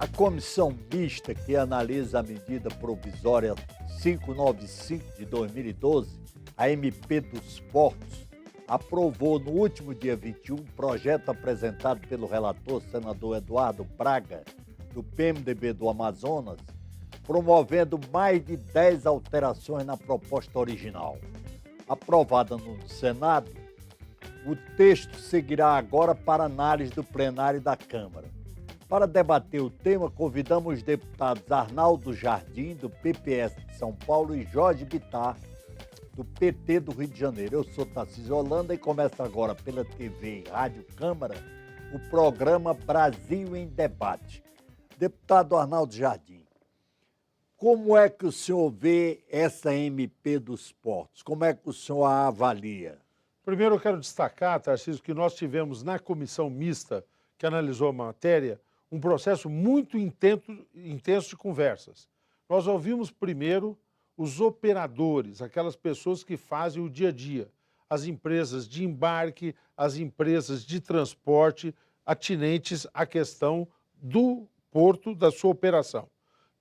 A comissão mista que analisa a medida provisória 595 de 2012, a MP dos Portos, aprovou no último dia 21 um projeto apresentado pelo relator senador Eduardo Braga, do PMDB do Amazonas, promovendo mais de 10 alterações na proposta original. Aprovada no Senado, o texto seguirá agora para análise do plenário da Câmara. Para debater o tema, convidamos os deputados Arnaldo Jardim, do PPS de São Paulo, e Jorge Bittar, do PT do Rio de Janeiro. Eu sou Tarcísio Holanda e começa agora pela TV e Rádio Câmara o programa Brasil em Debate. Deputado Arnaldo Jardim, como é que o senhor vê essa MP dos Portos? Como é que o senhor a avalia? Primeiro eu quero destacar, Tarcísio, que nós tivemos na comissão mista que analisou a matéria um processo muito intenso de conversas. Nós ouvimos primeiro os operadores, aquelas pessoas que fazem o dia a dia, as empresas de embarque, as empresas de transporte atinentes à questão do porto, da sua operação.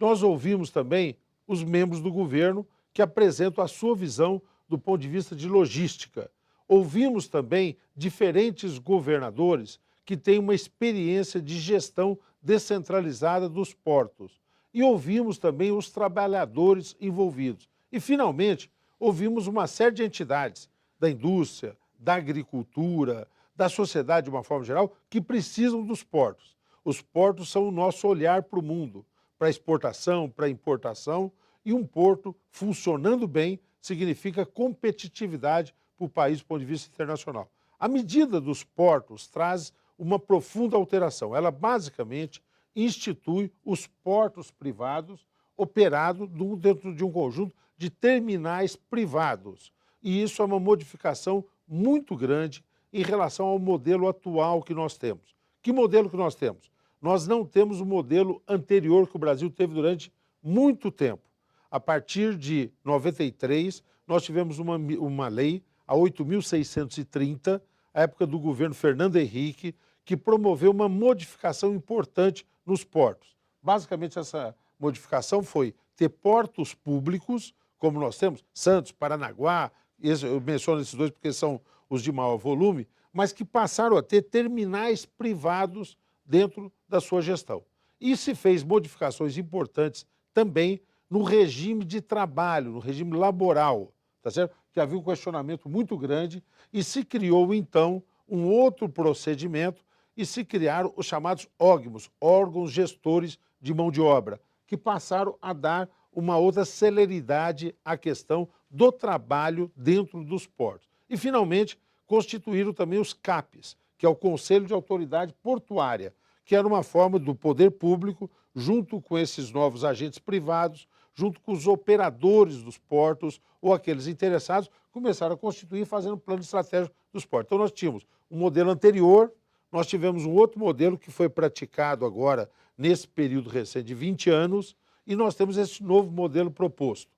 Nós ouvimos também os membros do governo que apresentam a sua visão do ponto de vista de logística. Ouvimos também diferentes governadores que têm uma experiência de gestão descentralizada dos portos. E ouvimos também os trabalhadores envolvidos. E, finalmente, ouvimos uma série de entidades da indústria, da agricultura, da sociedade de uma forma geral, que precisam dos portos. Os portos são o nosso olhar para o mundo, para a exportação, para a importação, e um porto funcionando bem significa competitividade para o país do ponto de vista internacional. A medida dos portos traz uma profunda alteração. Ela basicamente institui os portos privados operados dentro de um conjunto de terminais privados. E isso é uma modificação muito grande em relação ao modelo atual que nós temos. Que modelo que nós temos? Nós não temos o modelo anterior que o Brasil teve durante muito tempo. A partir de 93, nós tivemos uma lei, a 8.630, à época do governo Fernando Henrique, que promoveu uma modificação importante nos portos. Basicamente, essa modificação foi ter portos públicos, como nós temos, Santos, Paranaguá, eu menciono esses dois porque são os de maior volume, mas que passaram a ter terminais privados dentro da sua gestão. E se fez modificações importantes também no regime de trabalho, no regime laboral, tá certo? Que havia um questionamento muito grande e se criou, então, um outro procedimento e se criaram os chamados OGMOS, órgãos gestores de mão de obra, que passaram a dar uma outra celeridade à questão do trabalho dentro dos portos. E, finalmente, constituíram também os CAPs, que é o Conselho de Autoridade Portuária, que era uma forma do poder público, junto com esses novos agentes privados, junto com os operadores dos portos ou aqueles interessados, começaram a constituir fazendo um plano estratégico dos portos. Então, nós tínhamos um modelo anterior, nós tivemos um outro modelo que foi praticado agora, nesse período recente de 20 anos, e nós temos esse novo modelo proposto.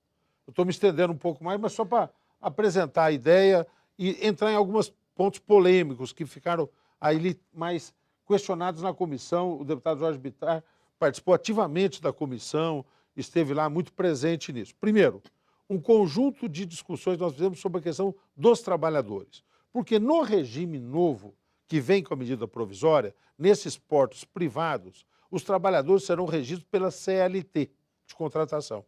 Eu estou me estendendo um pouco mais, mas só para apresentar a ideia e entrar em alguns pontos polêmicos que ficaram aí mais questionados na comissão. O deputado Jorge Bittar participou ativamente da comissão, esteve lá muito presente nisso. Primeiro, um conjunto de discussões nós fizemos sobre a questão dos trabalhadores. Porque no regime novo, que vem com a medida provisória, nesses portos privados, os trabalhadores serão regidos pela CLT de contratação.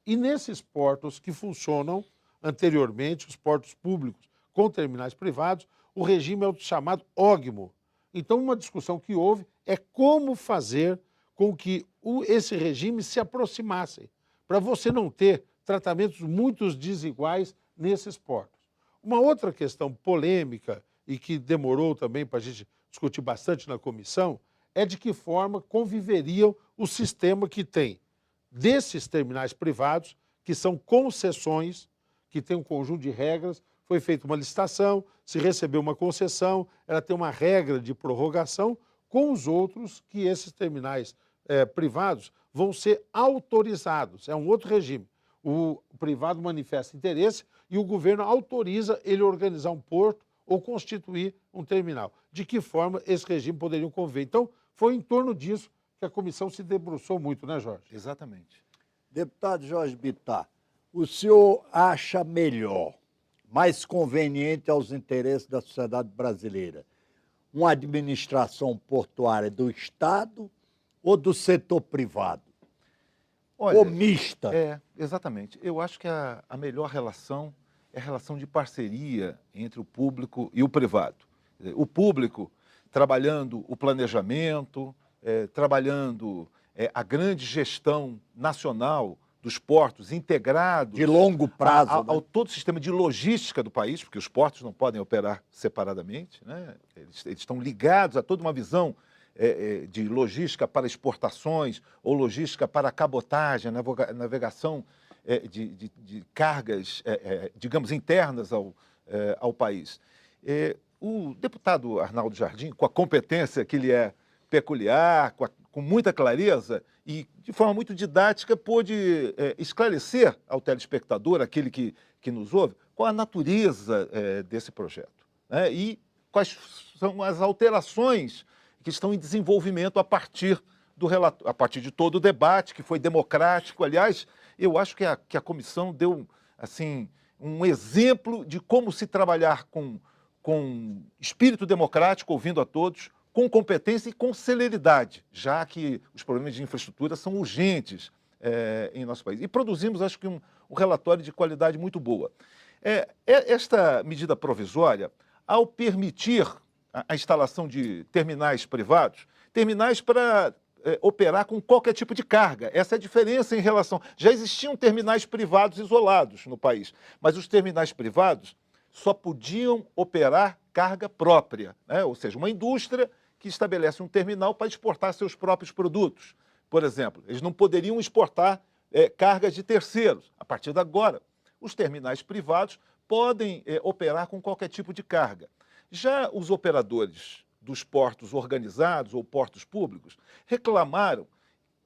E nesses portos que funcionam anteriormente, os portos públicos com terminais privados, o regime é o chamado OGMO. Então, uma discussão que houve é como fazer com que esse regime se aproximasse, para você não ter tratamentos muito desiguais nesses portos. Uma outra questão polêmica e que demorou também para a gente discutir bastante na comissão, é de que forma conviveriam o sistema que tem desses terminais privados, que são concessões, que tem um conjunto de regras, foi feita uma licitação, se recebeu uma concessão, ela tem uma regra de prorrogação, com os outros que esses terminais privados vão ser autorizados, é um outro regime. O privado manifesta interesse e o governo autoriza ele organizar um porto ou constituir um terminal. De que forma esse regime poderia conviver? Então, foi em torno disso que a comissão se debruçou muito, né, Jorge? Exatamente. Deputado Jorge Bittar, o senhor acha melhor, mais conveniente aos interesses da sociedade brasileira, uma administração portuária do Estado ou do setor privado? Olha, Ou mista? exatamente. Eu acho que a melhor relação é a relação de parceria entre o público e o privado. Quer dizer, o público trabalhando o planejamento, trabalhando a grande gestão nacional dos portos integrados De longo prazo, ao né? todo o sistema de logística do país, porque os portos não podem operar separadamente, né? Eles estão ligados a toda uma visão de logística para exportações ou logística para cabotagem, navegação de cargas, digamos, internas ao país. O deputado Arnaldo Jardim, com a competência que lhe é peculiar, com muita clareza e de forma muito didática, pôde esclarecer ao telespectador, aquele que nos ouve, qual a natureza desse projeto, né? E quais são as alterações que estão em desenvolvimento a partir a partir de todo o debate, que foi democrático. Aliás, eu acho que a comissão deu assim, um exemplo de como se trabalhar com espírito democrático, ouvindo a todos, com competência e com celeridade, já que os problemas de infraestrutura são urgentes em nosso país. E produzimos, acho que, um relatório de qualidade muito boa. Esta medida provisória, ao permitir a instalação de terminais privados, terminais para operar com qualquer tipo de carga. Essa é a diferença em relação... Já existiam terminais privados isolados no país, mas os terminais privados só podiam operar carga própria, né? Ou seja, uma indústria que estabelece um terminal para exportar seus próprios produtos. Por exemplo, eles não poderiam exportar cargas de terceiros. A partir de agora, os terminais privados podem operar com qualquer tipo de carga. Já os operadores dos portos organizados ou portos públicos reclamaram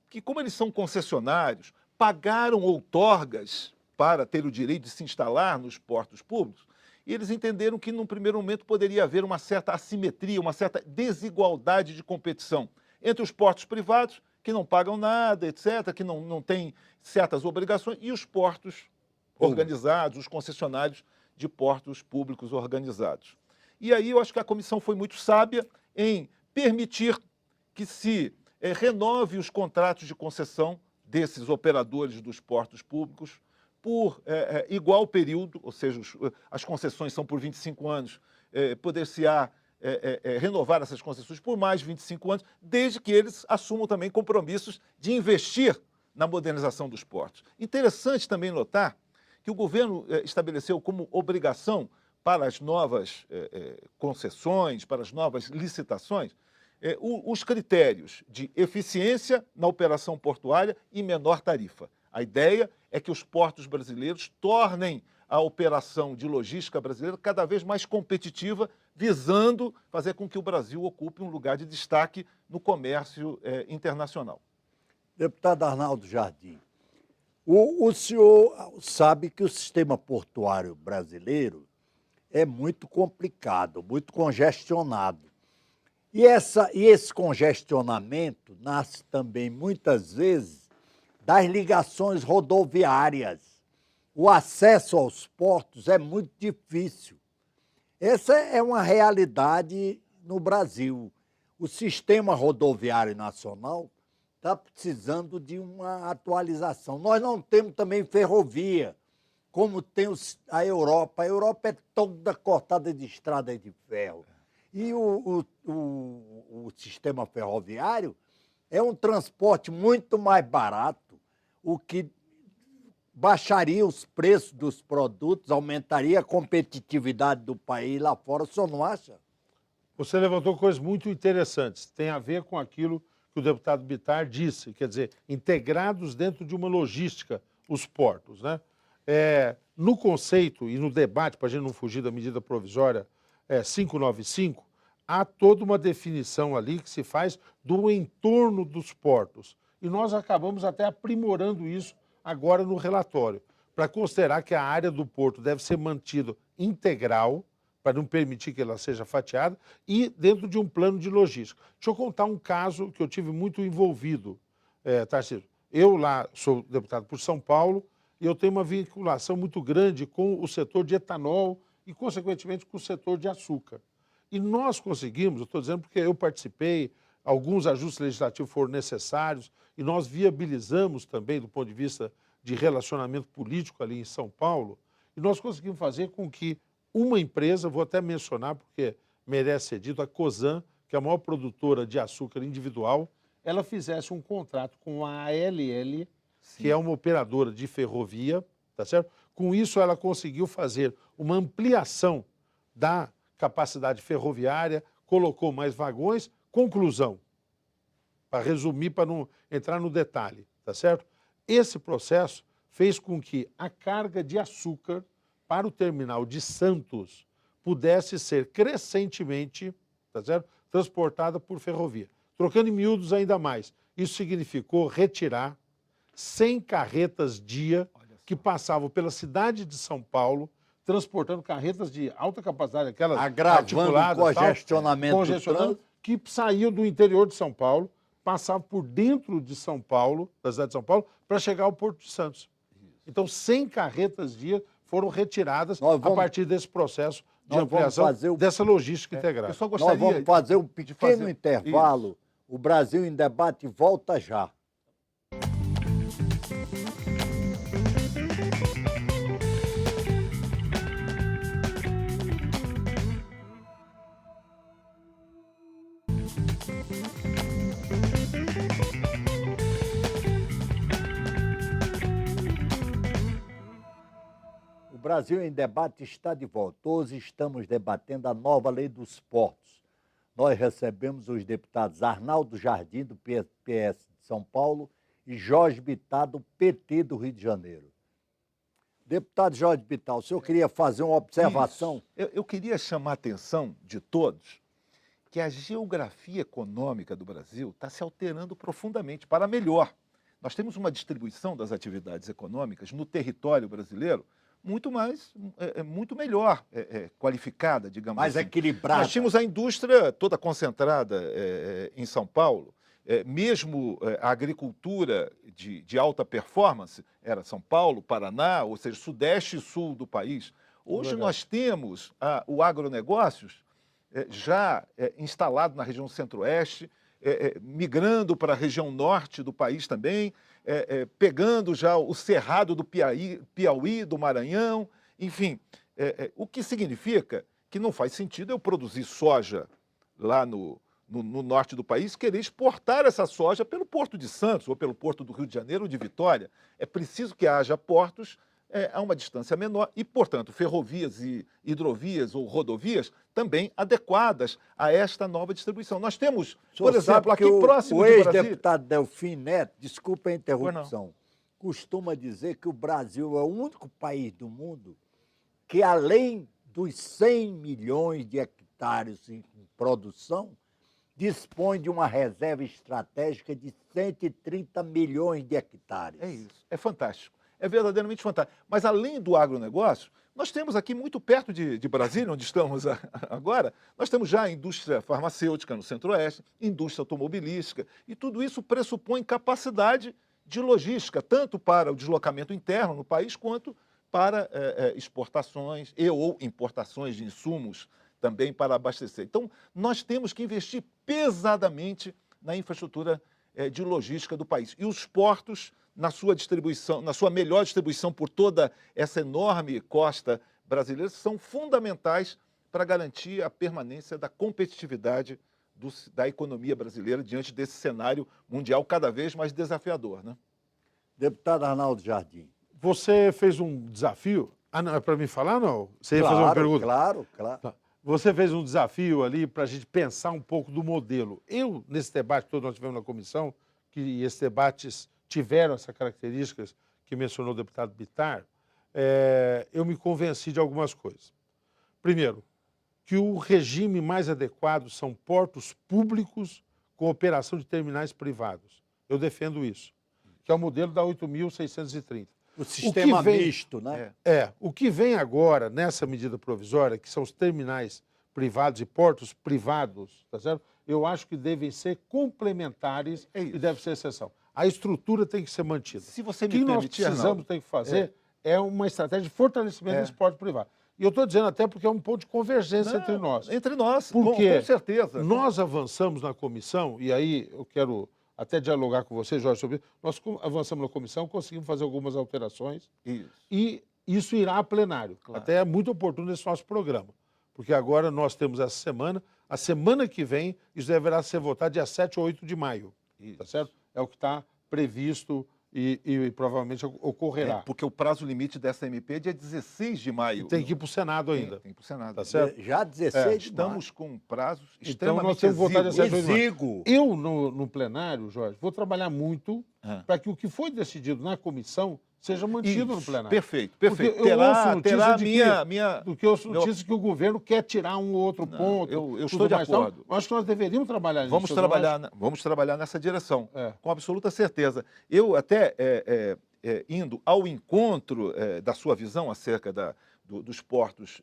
que, como eles são concessionários, pagaram outorgas para ter o direito de se instalar nos portos públicos, e eles entenderam que, num primeiro momento, poderia haver uma certa assimetria, uma certa desigualdade de competição entre os portos privados, que não pagam nada, etc., que não têm certas obrigações, e os portos organizados, os concessionários de portos públicos organizados. E aí eu acho que a comissão foi muito sábia em permitir que se renove os contratos de concessão desses operadores dos portos públicos por igual período, ou seja, as concessões são por 25 anos, poder-se-á renovar essas concessões por mais 25 anos, desde que eles assumam também compromissos de investir na modernização dos portos. Interessante também notar que o governo estabeleceu como obrigação para as novas concessões, para as novas licitações, os critérios de eficiência na operação portuária e menor tarifa. A ideia é que os portos brasileiros tornem a operação de logística brasileira cada vez mais competitiva, visando fazer com que o Brasil ocupe um lugar de destaque no comércio internacional. Deputado Arnaldo Jardim, o senhor sabe que o sistema portuário brasileiro é muito complicado, muito congestionado. E esse congestionamento nasce também, muitas vezes, das ligações rodoviárias. O acesso aos portos é muito difícil. Essa é uma realidade no Brasil. O sistema rodoviário nacional está precisando de uma atualização. Nós não temos também ferrovia, como tem a Europa. A Europa é toda cortada de estradas de ferro. E o sistema ferroviário é um transporte muito mais barato, o que baixaria os preços dos produtos, aumentaria a competitividade do país lá fora. O senhor não acha? Você levantou coisas muito interessantes. Tem a ver com aquilo que o deputado Bittar disse, quer dizer, integrados dentro de uma logística, os portos, né? No conceito e no debate, para a gente não fugir da medida provisória 595, há toda uma definição ali que se faz do entorno dos portos. E nós acabamos até aprimorando isso agora no relatório, para considerar que a área do porto deve ser mantida integral, para não permitir que ela seja fatiada, e dentro de um plano de logística. Deixa eu contar um caso que eu tive muito envolvido, Tarcísio. Eu lá sou deputado por São Paulo e eu tenho uma vinculação muito grande com o setor de etanol e, consequentemente, com o setor de açúcar. E nós conseguimos, eu estou dizendo porque eu participei, alguns ajustes legislativos foram necessários e nós viabilizamos também, do ponto de vista de relacionamento político ali em São Paulo, e nós conseguimos fazer com que uma empresa, vou até mencionar porque merece ser dito, a Cosan, que é a maior produtora de açúcar individual, ela fizesse um contrato com a ALL, que é uma operadora de ferrovia, tá certo? Com isso, ela conseguiu fazer uma ampliação da capacidade ferroviária, colocou mais vagões. Conclusão, para resumir, para não entrar no detalhe, tá certo? Esse processo fez com que a carga de açúcar para o terminal de Santos pudesse ser crescentemente, tá certo? Transportada por ferrovia. Trocando em miúdos ainda mais, isso significou retirar 100 carretas dia que passavam pela cidade de São Paulo, transportando carretas de alta capacidade, aquelas agravando o articuladas, congestionamento do congestionando, que saíam do interior de São Paulo, passavam por dentro de São Paulo, da cidade de São Paulo, para chegar ao Porto de Santos. Então, 100 carretas dia foram retiradas a partir desse processo de ampliação dessa logística integrada. Eu só gostaria Nós vamos fazer um pequeno fazer intervalo. isso. O Brasil em Debate volta já. O Brasil em Debate está de volta. Hoje estamos debatendo a nova lei dos portos. Nós recebemos os deputados Arnaldo Jardim, do PS de São Paulo, e Jorge Bittar, do PT do Rio de Janeiro. Deputado Jorge Bittar, o senhor queria fazer uma observação? Eu queria chamar a atenção de todos que a geografia econômica do Brasil está se alterando profundamente para melhor. Nós temos uma distribuição das atividades econômicas no território brasileiro muito melhor qualificada, digamos Mais assim. equilibrada. Nós tínhamos a indústria toda concentrada em São Paulo, mesmo a agricultura de alta performance era São Paulo, Paraná, ou seja, sudeste e sul do país. Hoje nós temos o agronegócios já instalado na região centro-oeste, migrando para a região norte do país também, pegando já o cerrado do Piauí, do Maranhão, enfim, o que significa que não faz sentido eu produzir soja lá no norte do país, querer exportar essa soja pelo Porto de Santos ou pelo Porto do Rio de Janeiro ou de Vitória. É preciso que haja portos a uma distância menor e, portanto, ferrovias e hidrovias ou rodovias também adequadas a esta nova distribuição. Nós temos, por exemplo, aqui próximo o de Brasília... O ex-deputado Delfim Neto, desculpa a interrupção, costuma dizer que o Brasil é o único país do mundo que, além dos 100 milhões de hectares em produção, dispõe de uma reserva estratégica de 130 milhões de hectares. É isso, é fantástico. É verdadeiramente fantástico. Mas, além do agronegócio, nós temos aqui, muito perto de Brasília, onde estamos agora, nós temos já a indústria farmacêutica no centro-oeste, indústria automobilística, e tudo isso pressupõe capacidade de logística, tanto para o deslocamento interno no país, quanto para exportações ou importações de insumos também para abastecer. Então, nós temos que investir pesadamente na infraestrutura de logística do país. E os portos, na sua distribuição, na sua melhor distribuição por toda essa enorme costa brasileira, são fundamentais para garantir a permanência da competitividade da economia brasileira diante desse cenário mundial cada vez mais desafiador, né? Deputado Arnaldo Jardim. Você fez um desafio... Ah, não, é para mim falar, não? Você ia fazer uma pergunta? Claro. Tá. Você fez um desafio ali para a gente pensar um pouco do modelo. Eu, nesse debate todo nós tivemos na comissão, que esses debates tiveram essas características que mencionou o deputado Bittar, eu me convenci de algumas coisas. Primeiro, que o regime mais adequado são portos públicos com operação de terminais privados. Eu defendo isso, que é o modelo da 8.630. O sistema vem- misto, né? O que vem agora nessa medida provisória, que são os terminais privados e portos privados, tá certo? Eu acho que devem ser complementares É isso. e deve ser exceção. A estrutura tem que ser mantida. Se você O me que nós permitir, precisamos, Arnaldo, tem que fazer é uma estratégia de fortalecimento do esporte privado. E eu estou dizendo até porque é um ponto de convergência entre nós. Entre nós, Porque com certeza. nós avançamos na comissão, e aí eu quero até dialogar com você, Jorge, sobre isso. Nós avançamos na comissão, conseguimos fazer algumas alterações Isso. e isso irá a plenário. Claro. Até é muito oportuno nesse nosso programa. Porque agora nós temos essa semana, a semana que vem, isso deverá ser votado dia 7 ou 8 de maio. Isso. Tá certo? É o que está previsto e provavelmente ocorrerá. Porque o prazo limite dessa MP é dia 16 de maio. Tem que ir para o Senado ainda. Tem para o Senado. Tá certo? Já 16 de Estamos com prazos Então, extremamente nós temos que votar dia exíguos. 7 de maio. exíguo. Eu, no plenário, Jorge, vou trabalhar muito Ah. para que o que foi decidido na comissão seja mantido no Isso, plenário. perfeito, perfeito. Porque eu ouço Terá notícia de minha... Do que eu ouço notícias que o governo quer tirar um ou outro ponto. eu tudo estou de mais. Então, acordo. eu acho que nós deveríamos trabalhar nisso. Vamos trabalhar nessa direção, É. com absoluta certeza. Eu até, indo ao encontro da sua visão acerca dos portos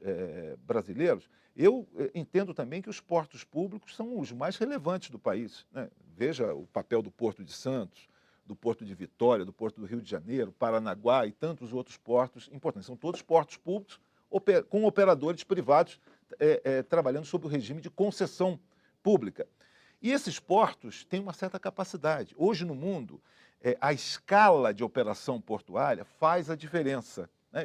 brasileiros, eu entendo também que os portos públicos são os mais relevantes do país, né? Veja o papel do Porto de Santos, do Porto de Vitória, do Porto do Rio de Janeiro, Paranaguá e tantos outros portos importantes. São todos portos públicos com operadores privados trabalhando sob o regime de concessão pública. E esses portos têm uma certa capacidade. Hoje, no mundo, a escala de operação portuária faz a diferença, né?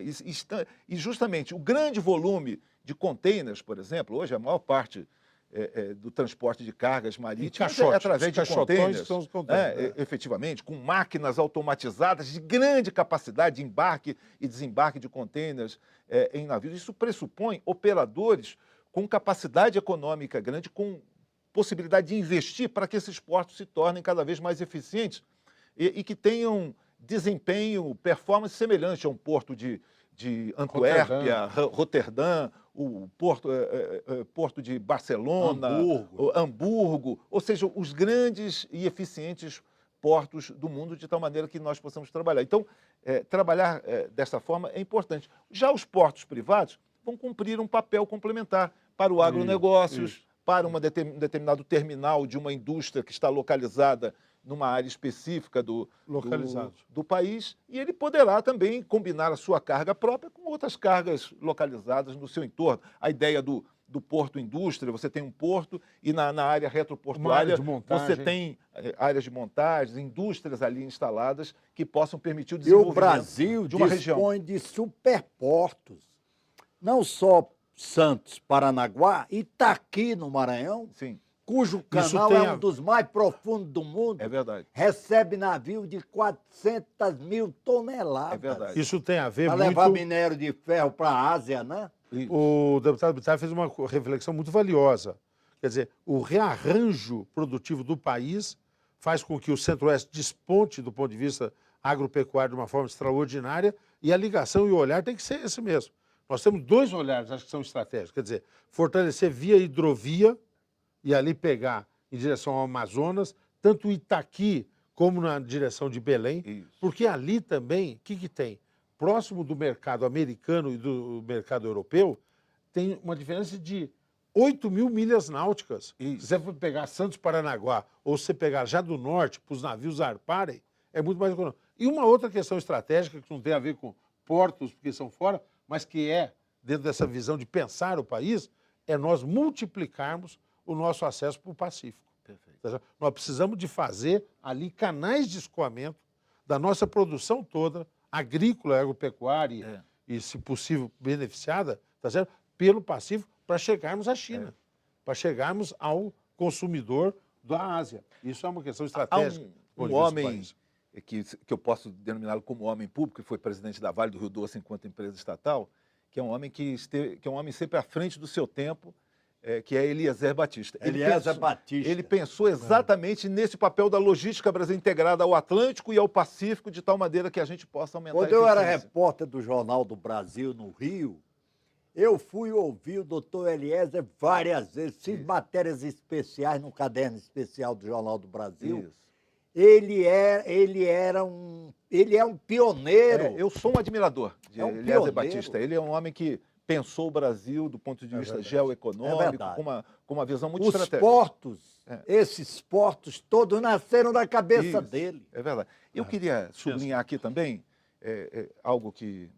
E justamente o grande volume de containers, por exemplo, hoje a maior parte do transporte de cargas marítimas é através de containers, são os containers, efetivamente, com máquinas automatizadas de grande capacidade de embarque e desembarque de containers em navios. Isso pressupõe operadores com capacidade econômica grande, com possibilidade de investir para que esses portos se tornem cada vez mais eficientes e que tenham desempenho, performance semelhante a um porto de Antuérpia, Roterdã, o porto de Barcelona, Hamburgo, ou seja, os grandes e eficientes portos do mundo, de tal maneira que nós possamos trabalhar. Então, trabalhar dessa forma é importante. Já os portos privados vão cumprir um papel complementar para o agronegócios, para um determinado terminal de uma indústria que está localizada numa área específica do país, e ele poderá também combinar a sua carga própria com outras cargas localizadas no seu entorno. A ideia do porto indústria, você tem um porto e na área retroportuária você tem áreas de montagem, indústrias ali instaladas que possam permitir o E o desenvolvimento Brasil de uma região. dispõe de superportos. Não só Santos, Paranaguá, Itaqui, no Maranhão, Sim, cujo canal é um dos mais profundos do mundo. é verdade. Recebe navio de 400 mil toneladas. É verdade. Isso tem a ver Para muito... levar minério de ferro para a Ásia, né? O deputado Bittar fez uma reflexão muito valiosa. Quer dizer, o rearranjo produtivo do país faz com que o Centro-Oeste desponte do ponto de vista agropecuário de uma forma extraordinária e a ligação e o olhar tem que ser esse mesmo. Nós temos dois olhares, acho que são estratégicos. Quer dizer, fortalecer via hidrovia e ali pegar em direção ao Amazonas, tanto Itaqui como na direção de Belém, Isso. porque ali também, o que tem? Próximo do mercado americano e do mercado europeu, tem uma diferença de 8 mil milhas náuticas. Isso. Se você for pegar Santos Paranaguá ou se você pegar já do norte, para os navios zarparem, é muito mais econômico. E uma outra questão estratégica, que não tem a ver com portos, porque são fora, mas que é, dentro dessa visão de pensar o país, é nós multiplicarmos o nosso acesso para o Pacífico. Perfeito. Nós precisamos de fazer ali canais de escoamento da nossa produção toda, agrícola, agropecuária e, se possível, beneficiada, tá certo? Pelo Pacífico, para chegarmos à China, para chegarmos ao consumidor da Ásia. Isso é uma questão estratégica. Um homem que eu posso denominá-lo como homem público, que foi presidente da Vale do Rio Doce enquanto empresa estatal, que é um homem que é um homem sempre à frente do seu tempo, que é Eliezer Batista. Ele pensou exatamente nesse papel da logística brasileira integrada ao Atlântico e ao Pacífico, de tal maneira que a gente possa aumentar Quando a eu era eficiência. repórter do Jornal do Brasil, no Rio, eu fui ouvir o doutor Eliezer várias vezes, fiz matérias especiais no caderno especial do Jornal do Brasil. Isso. ele é um pioneiro. Eu sou um admirador de É um Eliezer pioneiro. Batista. Ele é um homem que pensou o Brasil do ponto de vista verdade. geoeconômico, É verdade. com uma visão muito Os estratégica. portos, esses portos todos nasceram da cabeça Isso, dele. É verdade. Eu queria sublinhar aqui também algo que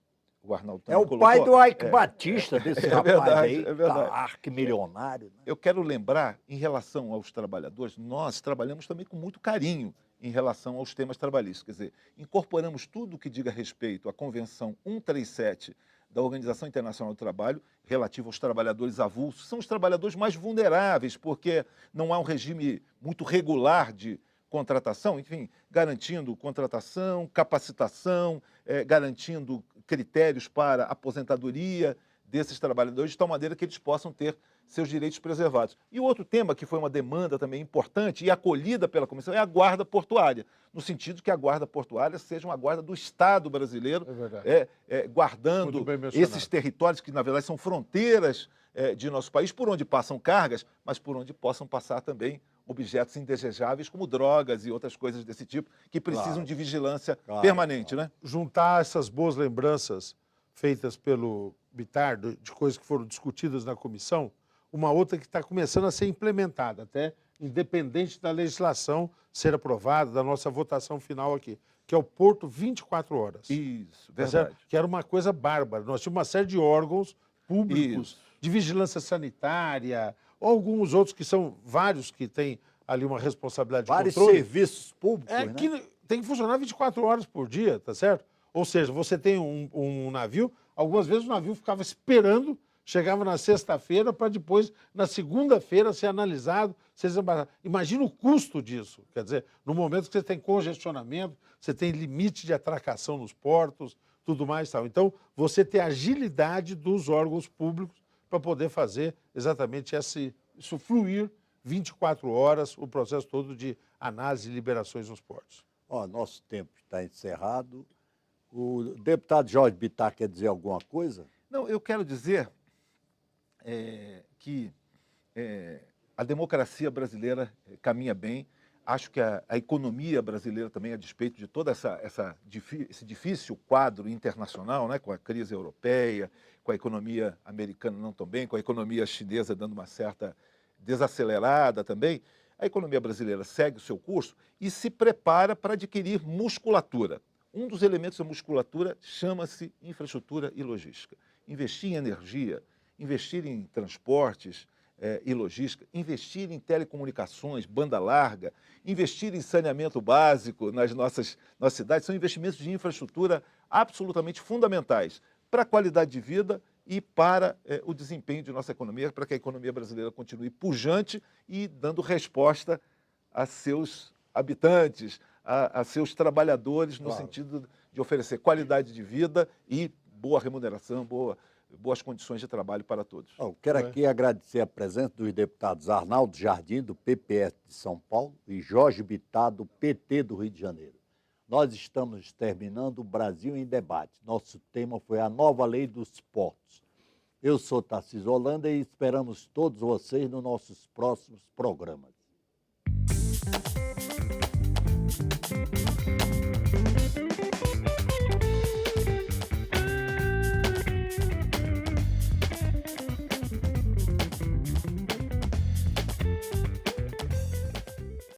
o Arnaldo É também o colocou. pai do Ike Batista, desse rapaz verdade, aí, é verdade. arquimilionário. Né? Eu quero lembrar, em relação aos trabalhadores, nós trabalhamos também com muito carinho em relação aos temas trabalhistas. Quer dizer, incorporamos tudo o que diga respeito à Convenção 137 da Organização Internacional do Trabalho, relativo aos trabalhadores avulsos. São os trabalhadores mais vulneráveis, porque não há um regime muito regular de contratação, enfim, garantindo contratação, capacitação, garantindo critérios para aposentadoria desses trabalhadores, de tal maneira que eles possam ter seus direitos preservados. E o outro tema, que foi uma demanda também importante e acolhida pela Comissão, é a guarda portuária, no sentido que a guarda portuária seja uma guarda do Estado brasileiro, É verdade. guardando Muito bem mencionado. esses territórios que, na verdade, são fronteiras de nosso país, por onde passam cargas, mas por onde possam passar também objetos indesejáveis, como drogas e outras coisas desse tipo, que precisam Claro. de vigilância Claro, permanente, né? Juntar essas boas lembranças feitas pelo Bittar, de coisas que foram discutidas na comissão, uma outra que está começando a ser implementada, até independente da legislação ser aprovada, da nossa votação final aqui, que é o Porto 24 horas. Isso, Tá certo? verdade. Que era uma coisa bárbara. Nós tínhamos uma série de órgãos públicos, Isso. de vigilância sanitária, ou alguns outros que são vários que têm ali uma responsabilidade de Vários controle. serviços públicos, É né? que tem que funcionar 24 horas por dia, tá certo? Ou seja, você tem um navio, algumas vezes o navio ficava esperando, chegava na sexta-feira para depois, na segunda-feira, ser analisado, ser desembarcado. Imagina o custo disso. Quer dizer, no momento que você tem congestionamento, você tem limite de atracação nos portos, tudo mais e tal. Então, você tem a agilidade dos órgãos públicos para poder fazer exatamente isso fluir 24 horas, o processo todo de análise e liberações nos portos. Ó, nosso tempo está encerrado. O deputado Jorge Bittar quer dizer alguma coisa? Não, eu quero dizer que a democracia brasileira caminha bem. Acho que a economia brasileira também, a despeito de todo esse difícil quadro internacional, né, com a crise europeia, com a economia americana não tão bem, com a economia chinesa dando uma certa desacelerada também, a economia brasileira segue o seu curso e se prepara para adquirir musculatura. Um dos elementos da musculatura chama-se infraestrutura e logística. Investir em energia, investir em transportes e logística, investir em telecomunicações, banda larga, investir em saneamento básico nas nossas cidades, são investimentos de infraestrutura absolutamente fundamentais para a qualidade de vida e para o desempenho de nossa economia, para que a economia brasileira continue pujante e dando resposta a seus habitantes, a seus trabalhadores, no sentido de oferecer qualidade de vida e boa remuneração, boas condições de trabalho para todos. Quero aqui agradecer a presença dos deputados Arnaldo Jardim, do PPS de São Paulo, e Jorge Bittar, do PT do Rio de Janeiro. Nós estamos terminando o Brasil em Debate. Nosso tema foi a nova lei dos portos. Eu sou Tarcísio Holanda e esperamos todos vocês nos nossos próximos programas.